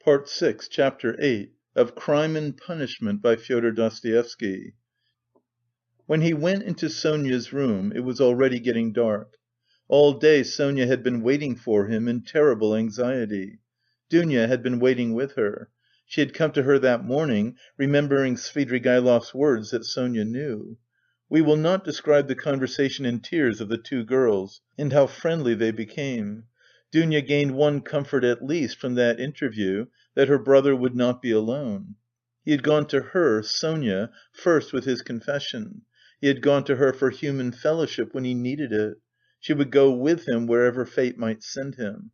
Part 6, Chapter 8 of Crime and Punishment by Fyodor Dostoevsky. When he went into Sonia's room, it was already getting dark. All day Sonia had been waiting for him in terrible anxiety. Dounia had been waiting with her. She had come to her that morning, remembering Svidrigaïlov's words that Sonia knew. We will not describe the conversation in tears of the two girls, and how friendly they became. Dounia gained one comfort at least from that interview, that her brother would not be alone. He had gone to her, Sonia, first with his confession. He had gone to her for human fellowship when he needed it. She would go with him wherever fate might send him.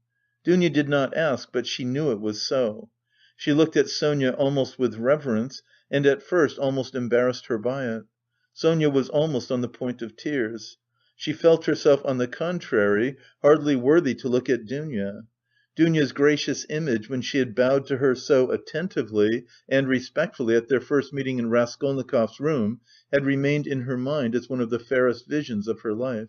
Dounia did not ask, but she knew it was so. She looked at Sonia almost with reverence, and at first almost embarrassed her by it. Sonia was almost on the point of tears. She felt herself, on the contrary, hardly worthy to look at Dounia. Dounia's gracious image, when she had bowed to her so attentively and respectfully at their first meeting in Raskolnikov's room, had remained in her mind as one of the fairest visions of her life.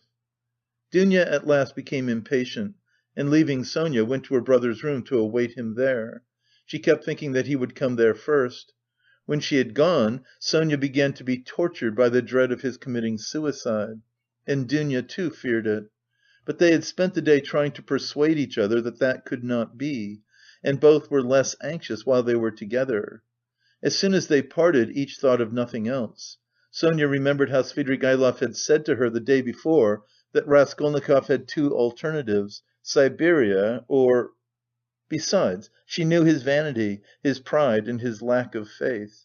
Dounia at last became impatient, and leaving Sonia, went to her brother's room to await him there. She kept thinking that he would come there first. When she had gone, Sonia began to be tortured by the dread of his committing suicide. And Dounia too feared it. But they had spent the day trying to persuade each other that that could not be, and both were less anxious while they were together. As soon as they parted, each thought of nothing else. Sonia remembered how Svidrigaïlov had said to her the day before that Raskolnikov had two alternatives, Siberia or... Besides, she knew his vanity, his pride and his lack of faith.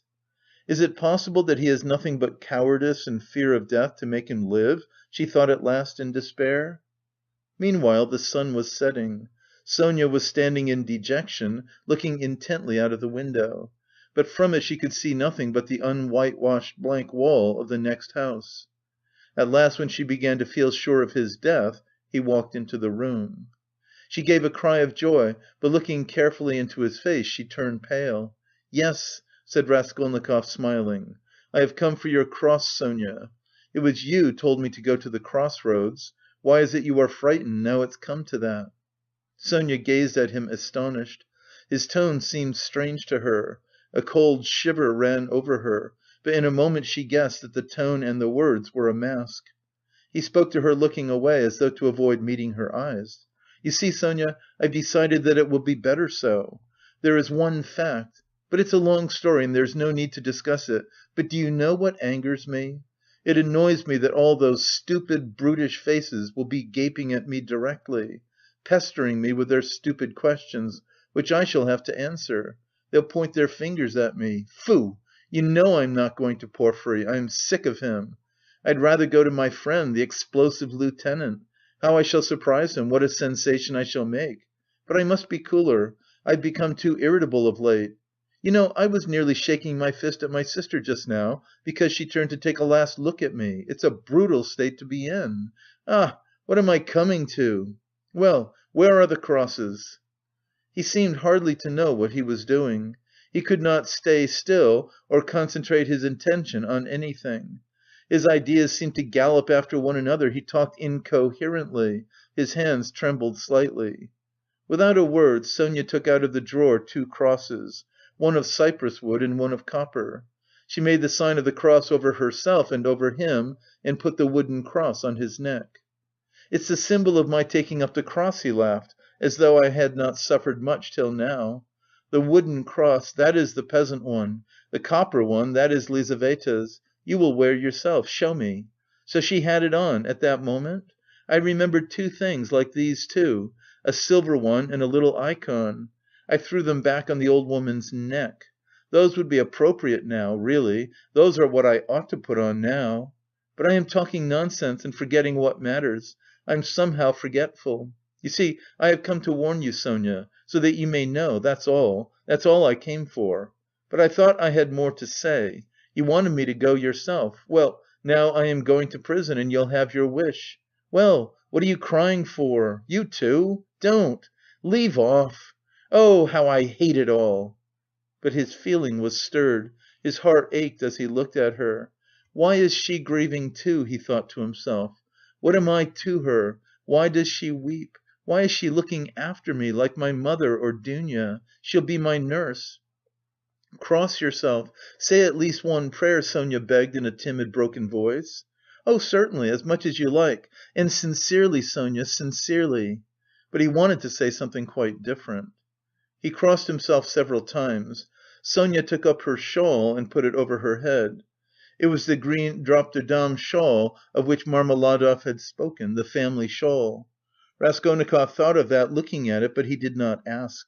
"Is it possible that he has nothing but cowardice and fear of death to make him live?" she thought at last in despair. Meanwhile the sun was setting. Sonia was standing in dejection, looking intently out of the window, but from it she could see nothing but the unwhitewashed blank wall of the next house. At last, when she began to feel sure of his death, he walked into the room. She gave a cry of joy, but looking carefully into his face, she turned pale. "Yes," said Raskolnikov, smiling. "I have come for your cross, Sonia. It was you told me to go to the cross-roads. Why is it you are frightened, now it's come to that?" Sonia gazed at him astonished. His tone seemed strange to her. A cold shiver ran over her, but in a moment she guessed that the tone and the words were a mask. He spoke to her looking away, as though to avoid meeting her eyes. "You see, Sonia, I've decided that it will be better so. There is one fact... But it's a long story and there's no need to discuss it, but do you know what angers me? It annoys me that all those stupid, brutish faces will be gaping at me directly, pestering me with their stupid questions, which I shall have to answer. They'll point their fingers at me. Foo! You know I'm not going to Porfiry, I am sick of him. I'd rather go to my friend, the explosive lieutenant. How I shall surprise him, what a sensation I shall make! But I must be cooler, I've become too irritable of late. You know, I was nearly shaking my fist at my sister just now, because she turned to take a last look at me. It's a brutal state to be in. Ah, what am I coming to? Well, where are the crosses?" He seemed hardly to know what he was doing. He could not stay still or concentrate his attention on anything. His ideas seemed to gallop after one another, he talked incoherently, his hands trembled slightly. Without a word, Sonia took out of the drawer two crosses, one of cypress wood and one of copper. She made the sign of the cross over herself and over him, and put the wooden cross on his neck. "It's the symbol of my taking up the cross," he laughed, as though I had not suffered much till now. "The wooden cross, that is the peasant one, the copper one, that is Lizaveta's. You will wear yourself. Show me. So she had it on, at that moment? I remembered two things, like these two, a silver one and a little ikon. I threw them back on the old woman's neck. Those would be appropriate now, really, those are what I ought to put on now. But I am talking nonsense and forgetting what matters. I'm somehow forgetful. You see, I have come to warn you, Sonia, so that you may know, that's all I came for. But I thought I had more to say. You wanted me to go yourself. Well, now I am going to prison and you'll have your wish. Well, what are you crying for? You too? Don't! Leave off! Oh, how I hate it all!" But his feeling was stirred, his heart ached as he looked at her. "Why is she grieving too?" he thought to himself. "What am I to her? Why does she weep? Why is she looking after me, like my mother or Dounia? She'll be my nurse." "Cross yourself. Say at least one prayer," Sonia begged in a timid, broken voice. "Oh, certainly, as much as you like. And sincerely, Sonia, sincerely." But he wanted to say something quite different. He crossed himself several times. Sonia took up her shawl and put it over her head. It was the green drap de dames shawl of which Marmeladov had spoken, the family shawl. Raskolnikov thought of that looking at it, but he did not ask.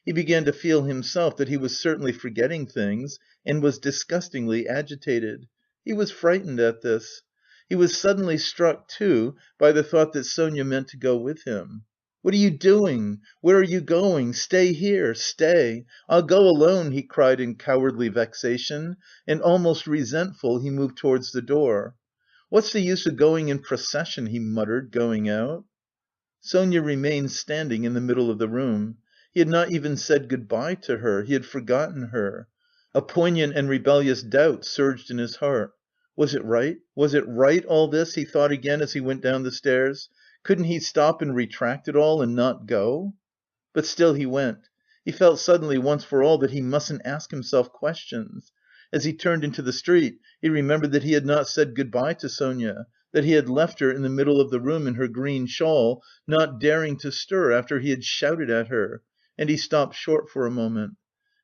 He began to feel himself that he was certainly forgetting things and was disgustingly agitated. He was frightened at this. He was suddenly struck, too, by the thought that Sonia meant to go with him. "What are you doing? Where are you going? Stay here, stay! I'll go alone," he cried in cowardly vexation, and almost resentful, he moved towards the door. "What's the use of going in procession?" he muttered, going out. Sonia remained standing in the middle of the room. He had not even said good-bye to her, he had forgotten her. A poignant and rebellious doubt surged in his heart. Was it right, was it right all this, he thought again as he went down the stairs. Couldn't he stop and retract it all and not go? But still he went. He felt suddenly once for all that he mustn't ask himself questions. As he turned into the street, he remembered that he had not said good-bye to Sonia, that he had left her in the middle of the room in her green shawl, not daring to stir after he had shouted at her, and he stopped short for a moment.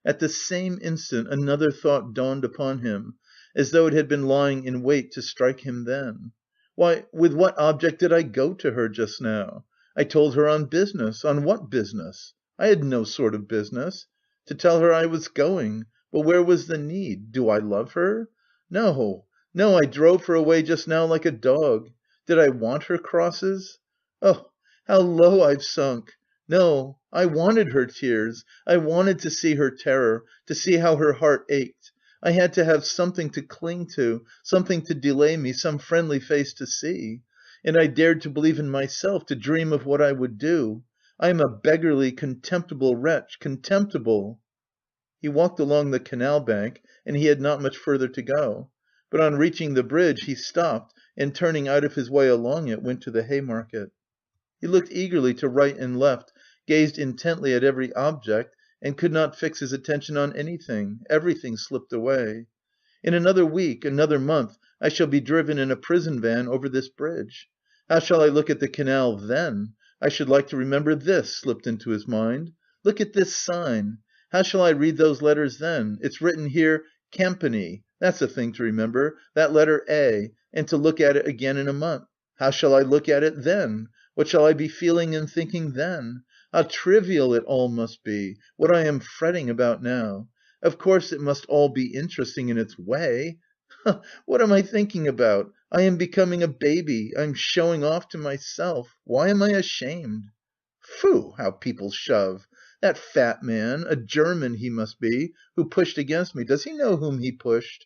At the same instant another thought dawned upon him, as though it had been lying in wait to strike him then. "Why, with what object did I go to her just now? I told her on business. On what business? I had no sort of business. To tell her I was going, but where was the need? Do I love her? No, no, I drove her away just now like a dog. Did I want her crosses? Oh, how low I've sunk! No, I wanted her tears, I wanted to see her terror, to see how her heart ached. I had to have something to cling to, something to delay me, some friendly face to see. And I dared to believe in myself, to dream of what I would do. I am a beggarly, contemptible wretch, contemptible!" He walked along the canal bank and he had not much further to go. But on reaching the bridge he stopped and turning out of his way along it, went to the Haymarket. He looked eagerly to right and left, gazed intently at every object and could not fix his attention on anything; everything slipped away. "In another week, another month, I shall be driven in a prison van over this bridge. How shall I look at the canal then? I should like to remember this," slipped into his mind. "Look at this sign. How shall I read those letters then? It's written here 'Campany,' that's a thing to remember, that letter A, and to look at it again in a month. How shall I look at it then? What shall I be feeling and thinking then? How trivial it all must be, what I am fretting about now. Of course it must all be interesting in its way. What am I thinking about? I am becoming a baby, I'm showing off to myself. Why am I ashamed? Foo, how people shove! That fat man, a German he must be, who pushed against me, does he know whom he pushed?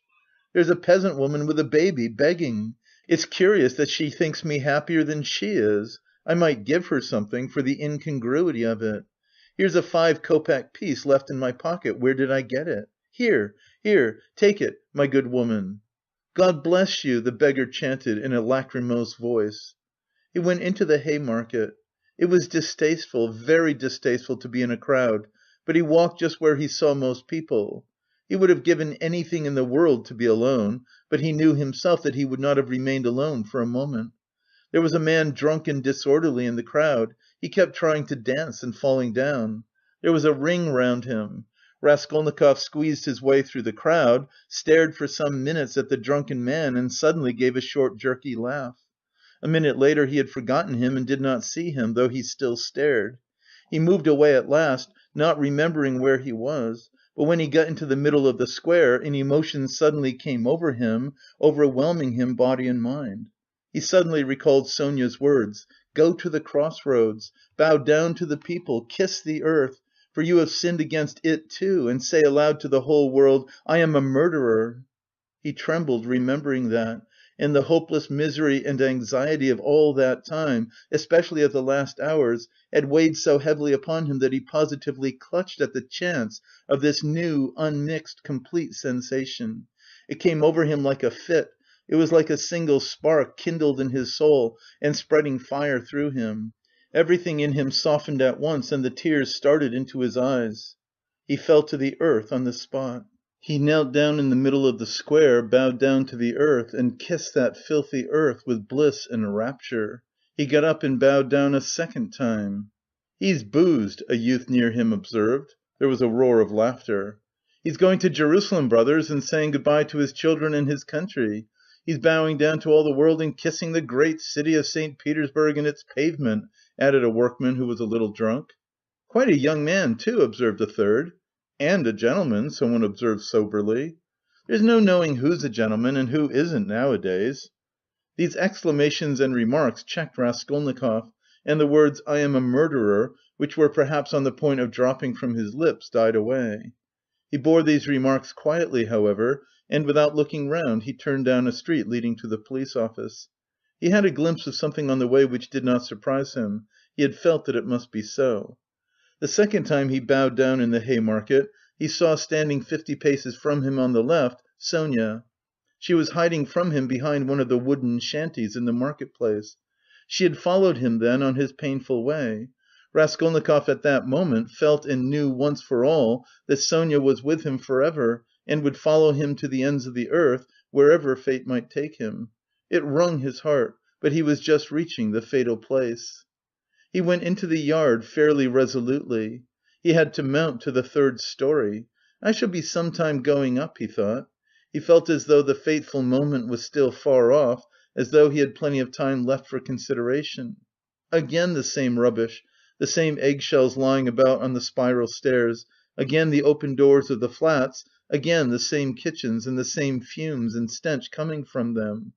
There's a peasant woman with a baby, begging. It's curious that she thinks me happier than she is. I might give her something for the incongruity of it. Here's a 5 kopeck piece left in my pocket, where did I get it? Here, here, take it, my good woman." "God bless you," the beggar chanted in a lachrymose voice. He went into the Haymarket. It was distasteful, very distasteful to be in a crowd, but he walked just where he saw most people. He would have given anything in the world to be alone, but he knew himself that he would not have remained alone for a moment. There was a man drunk and disorderly in the crowd; he kept trying to dance and falling down. There was a ring round him. Raskolnikov squeezed his way through the crowd, stared for some minutes at the drunken man and suddenly gave a short jerky laugh. A minute later he had forgotten him and did not see him, though he still stared. He moved away at last, not remembering where he was, but when he got into the middle of the square, an emotion suddenly came over him, overwhelming him body and mind. He suddenly recalled Sonia's words: "Go to the cross‐roads, bow down to the people, kiss the earth, for you have sinned against it too, and say aloud to the whole world, 'I am a murderer.'" He trembled, remembering that, and the hopeless misery and anxiety of all that time, especially of the last hours, had weighed so heavily upon him that he positively clutched at the chance of this new, unmixed, complete sensation. It came over him like a fit, it was like a single spark kindled in his soul and spreading fire through him. Everything in him softened at once, and the tears started into his eyes. He fell to the earth on the spot. He knelt down in the middle of the square, bowed down to the earth, and kissed that filthy earth with bliss and rapture. He got up and bowed down a second time. "He's boozed," a youth near him observed. There was a roar of laughter. "He's going to Jerusalem, brothers, and saying good-bye to his children and his country. He's bowing down to all the world and kissing the great city of St. Petersburg and its pavement," added a workman who was a little drunk. "Quite a young man, too," observed a third. "And a gentleman," someone observed soberly. "There's no knowing who's a gentleman and who isn't nowadays." These exclamations and remarks checked Raskolnikov, and the words "I am a murderer," which were perhaps on the point of dropping from his lips, died away. He bore these remarks quietly, however, and without looking round he turned down a street leading to the police office. He had a glimpse of something on the way which did not surprise him. He had felt that it must be so. The second time he bowed down in the Haymarket, he saw standing 50 paces from him on the left, Sonia. She was hiding from him behind one of the wooden shanties in the market-place. She had followed him, then, on his painful way. Raskolnikov at that moment felt and knew once for all that Sonia was with him forever and would follow him to the ends of the earth, wherever fate might take him. It wrung his heart, but he was just reaching the fatal place. He went into the yard fairly resolutely. He had to mount to the 3rd storey. "I shall be some time going up," he thought. He felt as though the fateful moment was still far off, as though he had plenty of time left for consideration. Again the same rubbish, the same eggshells lying about on the spiral stairs, again the open doors of the flats, again the same kitchens and the same fumes and stench coming from them.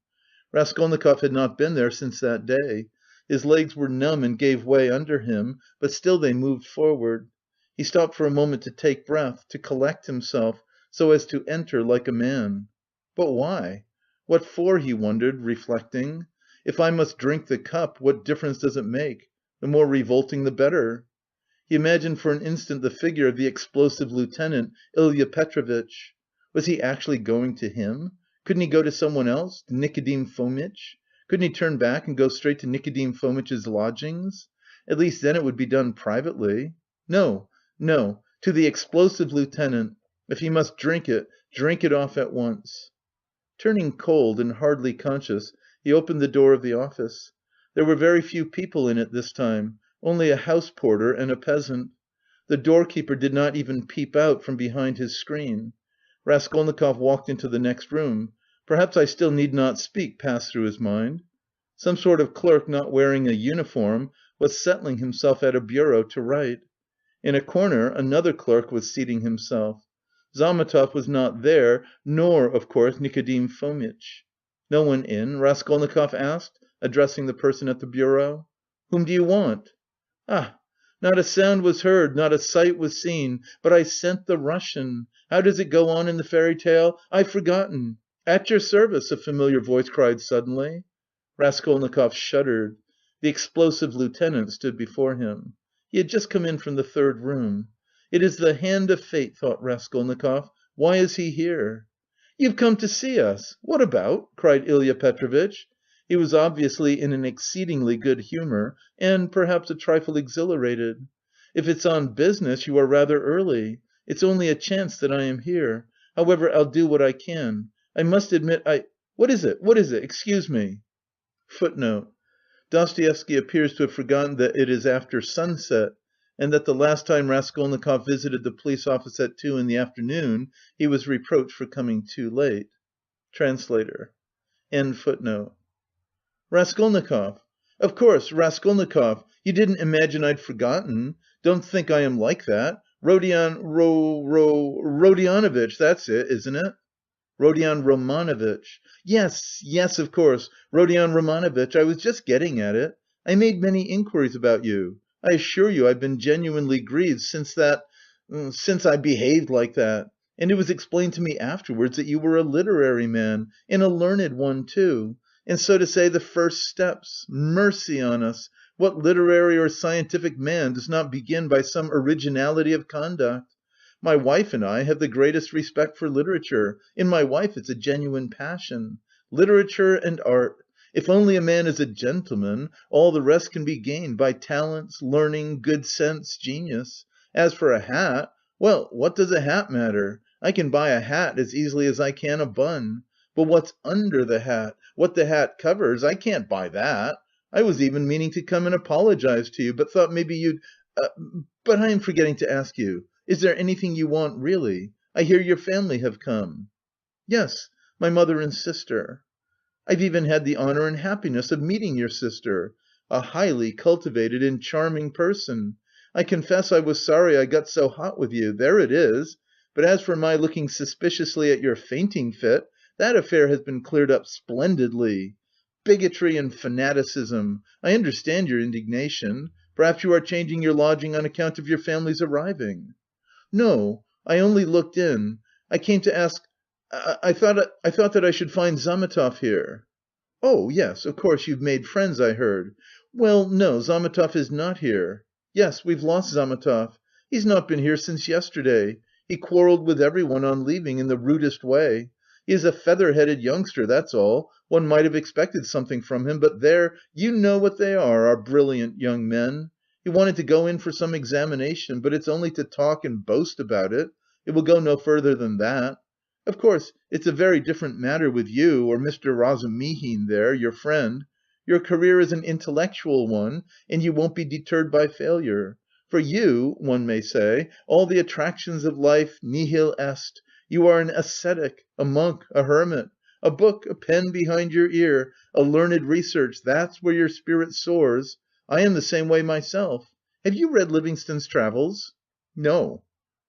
Raskolnikov had not been there since that day. His legs were numb and gave way under him, but still they moved forward. He stopped for a moment to take breath, to collect himself, so as to enter like a man. But why? What for, he wondered, reflecting. If I must drink the cup, what difference does it make? The more revolting the better. He imagined for an instant the figure of the explosive lieutenant, Ilya Petrovitch. Was he actually going to him? Couldn't he go to someone else, to Nikodim Fomitch? Couldn't he turn back and go straight to Nikodim Fomitch's lodgings? At least then it would be done privately. No, no, to the explosive lieutenant. If he must drink it off at once. Turning cold and hardly conscious, he opened the door of the office. There were very few people in it this time, only a house porter and a peasant. The doorkeeper did not even peep out from behind his screen. Raskolnikov walked into the next room. "Perhaps I still need not speak," passed through his mind. Some sort of clerk not wearing a uniform was settling himself at a bureau to write. In a corner another clerk was seating himself. Zametov was not there, nor, of course, Nikodim Fomitch. "No one in?" Raskolnikov asked, addressing the person at the bureau. "Whom do you want?" "Ah, not a sound was heard, not a sight was seen, but I sent the Russian. How does it go on in the fairy tale? I've forgotten. At your service," a familiar voice cried suddenly. Raskolnikov shuddered. The explosive lieutenant stood before him. He had just come in from the 3rd room. "It is the hand of fate," thought Raskolnikov. "Why is he here?" "You've come to see us? What about?" cried Ilya Petrovitch. He was obviously in an exceedingly good humour and perhaps a trifle exhilarated. "If it's on business, you are rather early. It's only a chance that I am here. However, I'll do what I can. I must admit I... What is it? What is it? Excuse me." Footnote: Dostoevsky appears to have forgotten that it is after sunset, and that the last time Raskolnikov visited the police office at 2 in the afternoon he was reproached for coming too late. Translator. End footnote. "Raskolnikov! Of course, Raskolnikov! You didn't imagine I'd forgotten? Don't think I am like that. Rodionovitch, that's it, isn't it?" "Rodion Romanovitch. Yes, yes, of course, Rodion Romanovitch, I was just getting at it. I made many inquiries about you. I assure you I've been genuinely grieved since I behaved like that. And it was explained to me afterwards that you were a literary man, and a learned one too, and so to say the first steps. Mercy on us! What literary or scientific man does not begin by some originality of conduct? My wife and I have the greatest respect for literature. In my wife it's a genuine passion. Literature and art. If only a man is a gentleman, all the rest can be gained by talents, learning, good sense, genius. As for a hat, well, what does a hat matter? I can buy a hat as easily as I can a bun. But what's under the hat, what the hat covers, I can't buy that. I was even meaning to come and apologize to you, but thought maybe you'd... Uh, but I am forgetting to ask you, is there anything you want really? I hear your family have come. Yes, my mother and sister. I've even had the honour and happiness of meeting your sister. A highly cultivated and charming person. I confess I was sorry I got so hot with you, there it is. But as for my looking suspiciously at your fainting fit, that affair has been cleared up splendidly. Bigotry and fanaticism, I understand your indignation. Perhaps you are changing your lodging on account of your family's arriving. No, I only looked in. I came to ask... I thought that I should find Zametov here. Oh, yes, of course you've made friends, I heard. Well, no, Zametov is not here. Yes, we've lost Zametov. He's not been here since yesterday. He quarrelled with everyone on leaving in the rudest way. He is a feather-headed youngster, that's all. One might have expected something from him, but there, you know what they are, our brilliant young men. He wanted to go in for some examination, but it's only to talk and boast about it. It will go no further than that. Of course, it's a very different matter with you or Mr. Razumihin there, your friend. Your career is an intellectual one, and you won't be deterred by failure. For you, one may say, all the attractions of life nihil est. You are an ascetic, a monk, a hermit. A book, a pen behind your ear, a learned research, that's where your spirit soars. I am the same way myself. Have you read Livingstone's Travels? No.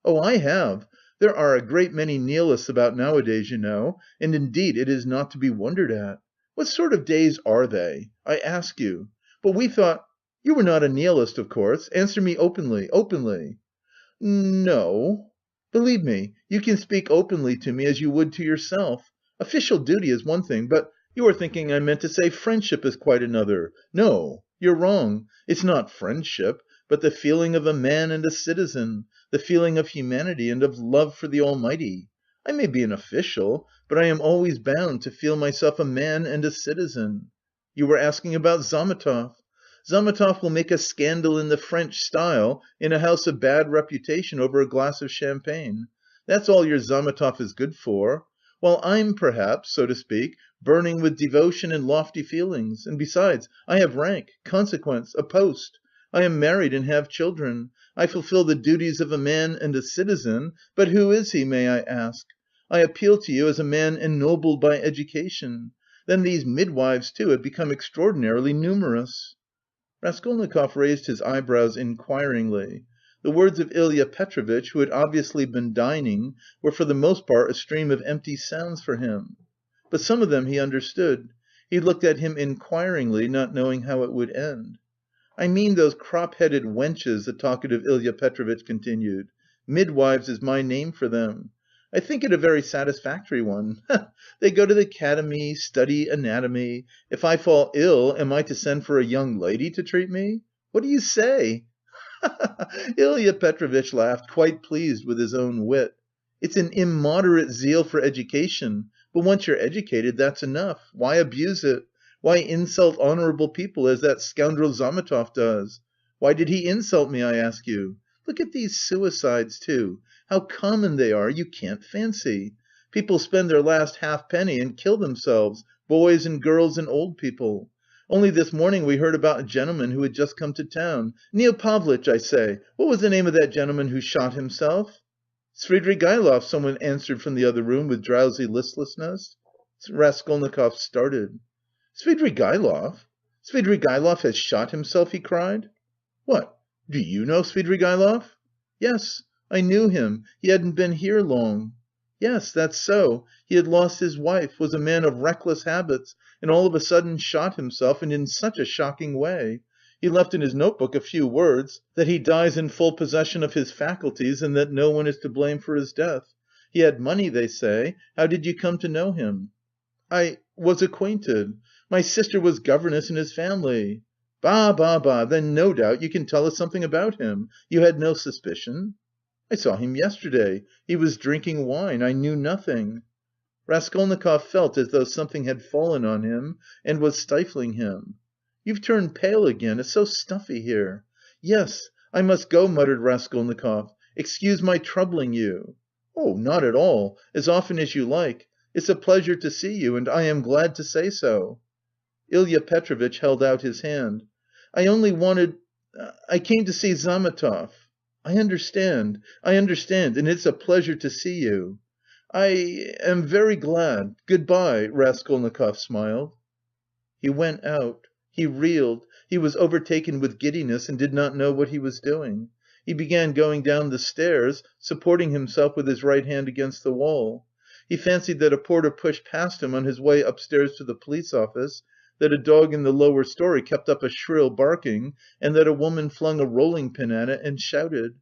Oh, I have. There are a great many nihilists about nowadays, you know, and indeed it is not to be wondered at. What sort of days are they? I ask you. But we thought... You were not a nihilist, of course. Answer me openly, openly. No. Believe me, you can speak openly to me as you would to yourself. Official duty is one thing, but you are thinking I meant to say friendship is quite another. No, you're wrong. It's not friendship, but the feeling of a man and a citizen, the feeling of humanity and of love for the Almighty. I may be an official, but I am always bound to feel myself a man and a citizen. You were asking about Zametov. Zametov will make a scandal in the French style in a house of bad reputation over a glass of champagne. That's all your Zametov is good for. While I'm perhaps, so to speak, burning with devotion and lofty feelings. And besides, I have rank, consequence, a post. I am married and have children. I fulfil the duties of a man and a citizen, but who is he, may I ask? I appeal to you as a man ennobled by education. Then these midwives, too, have become extraordinarily numerous. Raskolnikov raised his eyebrows inquiringly. The words of Ilya Petrovitch, who had obviously been dining, were for the most part a stream of empty sounds for him. But some of them he understood. He looked at him inquiringly, not knowing how it would end. "I mean those crop-headed wenches," the talkative Ilya Petrovitch continued. "Midwives is my name for them. I think it a very satisfactory one. They go to the academy, study anatomy. If I fall ill, am I to send for a young lady to treat me? What do you say?" Ilya Petrovitch laughed, quite pleased with his own wit. "It's an immoderate zeal for education, but once you're educated, that's enough. Why abuse it? Why insult honourable people as that scoundrel Zametov does? Why did he insult me, I ask you? Look at these suicides, too. How common they are, you can't fancy. People spend their last halfpenny and kill themselves, boys and girls and old people. Only this morning we heard about a gentleman who had just come to town. Nil Pavlitch, I say, what was the name of that gentleman who shot himself? Svidrigaïlov, someone answered from the other room with drowsy listlessness. Raskolnikov started. Svidrigaïlov? Svidrigaïlov has shot himself, he cried. What, do you know Svidrigaïlov? Yes, I knew him. He hadn't been here long. Yes, that's so. He had lost his wife, was a man of reckless habits, and all of a sudden shot himself, and in such a shocking way. He left in his notebook a few words, that he dies in full possession of his faculties and that no one is to blame for his death. He had money, they say. How did you come to know him? I was acquainted. My sister was governess in his family. Bah, then no doubt you can tell us something about him. You had no suspicion? I saw him yesterday. He was drinking wine. I knew nothing. Raskolnikov felt as though something had fallen on him and was stifling him. "You've turned pale again, it's so stuffy here." "Yes, I must go," muttered Raskolnikov. "Excuse my troubling you." "Oh, not at all, as often as you like. It's a pleasure to see you, and I am glad to say so." Ilya Petrovitch held out his hand. "I only wanted... I came to see Zametov." I understand, and it's a pleasure to see you." "I... am very glad... Good bye," Raskolnikov smiled. He went out. He reeled, he was overtaken with giddiness and did not know what he was doing. He began going down the stairs, supporting himself with his right hand against the wall. He fancied that a porter pushed past him on his way upstairs to the police office, that a dog in the lower storey kept up a shrill barking, and that a woman flung a rolling pin at it and shouted.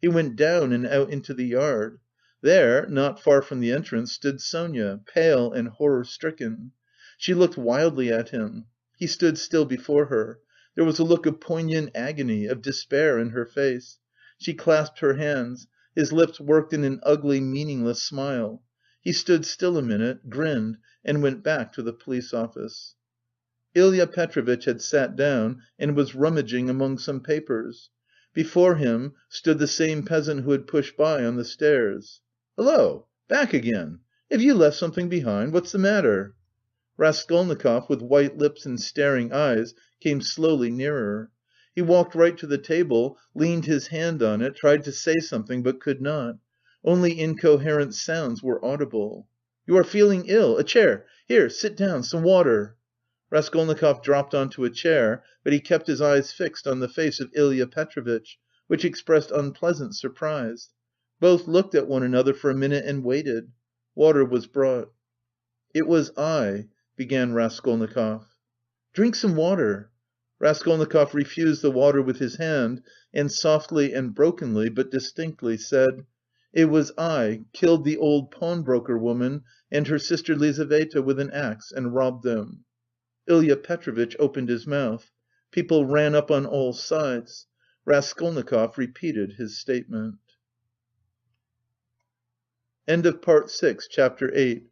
He went down and out into the yard. There, not far from the entrance, stood Sonia, pale and horror-stricken. She looked wildly at him. He stood still before her. There was a look of poignant agony, of despair in her face. She clasped her hands. His lips worked in an ugly, meaningless smile. He stood still a minute, grinned, and went back to the police office. Ilya Petrovitch had sat down and was rummaging among some papers. Before him stood the same peasant who had pushed by on the stairs. "Hullo! Back again? Have you left something behind? What's the matter?" Raskolnikov, with white lips and staring eyes, came slowly nearer. He walked right to the table, leaned his hand on it, tried to say something, but could not. Only incoherent sounds were audible. "You are feeling ill? A chair! Here, sit down, some water!" Raskolnikov dropped on to a chair, but he kept his eyes fixed on the face of Ilya Petrovitch, which expressed unpleasant surprise. Both looked at one another for a minute and waited. Water was brought. "It was I..." began Raskolnikov. "Drink some water." Raskolnikov refused the water with his hand and softly and brokenly, but distinctly, said: "It was I killed the old pawnbroker woman and her sister Lizaveta with an axe and robbed them." Ilya Petrovitch opened his mouth. People ran up on all sides. Raskolnikov repeated his statement. Part 6, Chapter 8